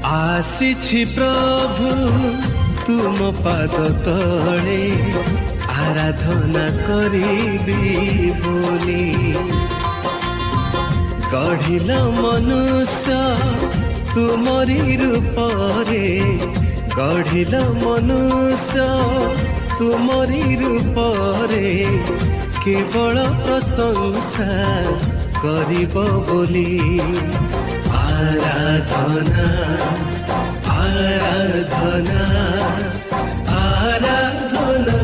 ଆସିଛି ପ୍ରଭୁ ତୁମ ପାଦ ତଳେ ଆରାଧନା କରିବି ବୋଲି ଗଢ଼ିଲ ମନୁଷ୍ୟ ତୁମରି ରୂପରେ ଗଢ଼ିଲ ମନୁଷ୍ୟ ତୁମରି ରୂପରେ କେବଳ ପ୍ରଶଂସା କରିବ ବୋଲି आराधना आराधना आराधना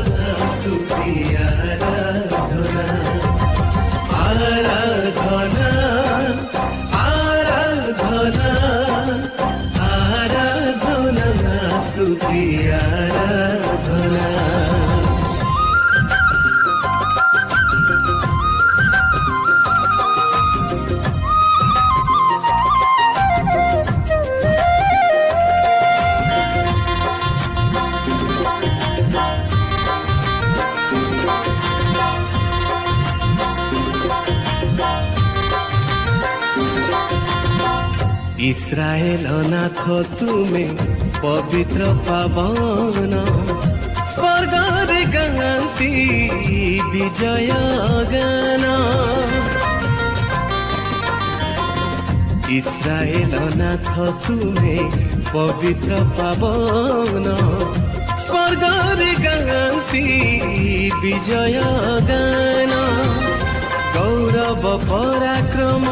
स्तुति आराधना आराधना आराधना आराधना स्तुति आराधना इस्राएल नाथ तुमे पवित्र पावन स्वर्ग रे गाती विजय गान इस्राएल नाथ तुमे पवित्र पावन स्वर्ग रे गाती विजय गान गौरव पराक्रम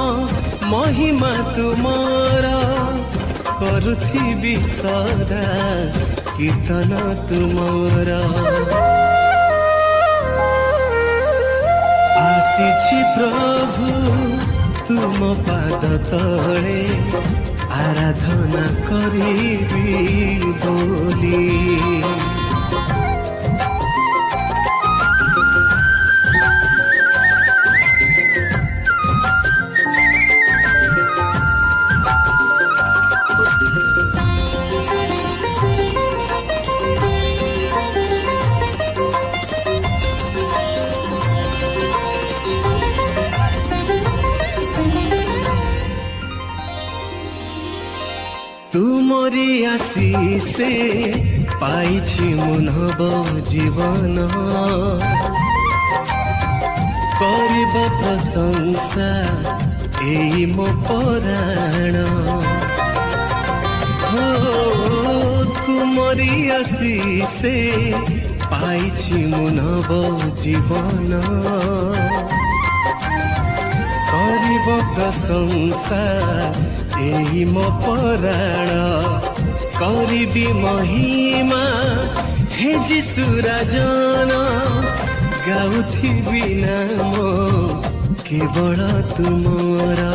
महिमा तुमारा करुथिबी सदा कीर्तन तुमारा आसीछि प्रभु तुम पाद तले आराधना करिबी बोली तुमरी आशीषे पाइछि मुनब जीवन करिब प्रशंसा एई मो पराण हो तुमरी आशीषे पाइछि मुनब जीवन करिब प्रशंसा एही मो पराण करिबी महिमा हे जीशु राजन गाउथिबी नाम केवल तुमरा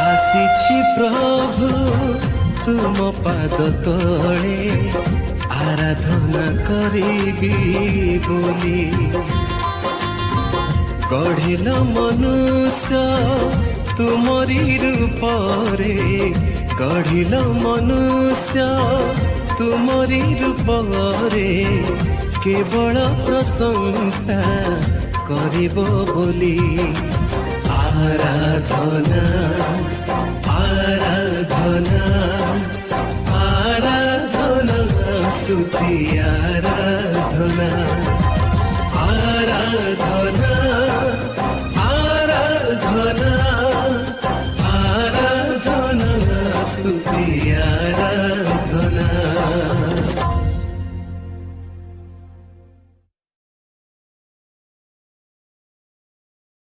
आसीछि प्रभु तुम पाद तले आराधना करिबी बोली गढ़िल मनुष्य तुमरी रूपरे गढ़िल मनुष्य तुमरी रूपरे केवल प्रशंसा करिब बोली आराधना आराधना आराधना स्तुति आराधना आराधना आराधना आराधना स्तुति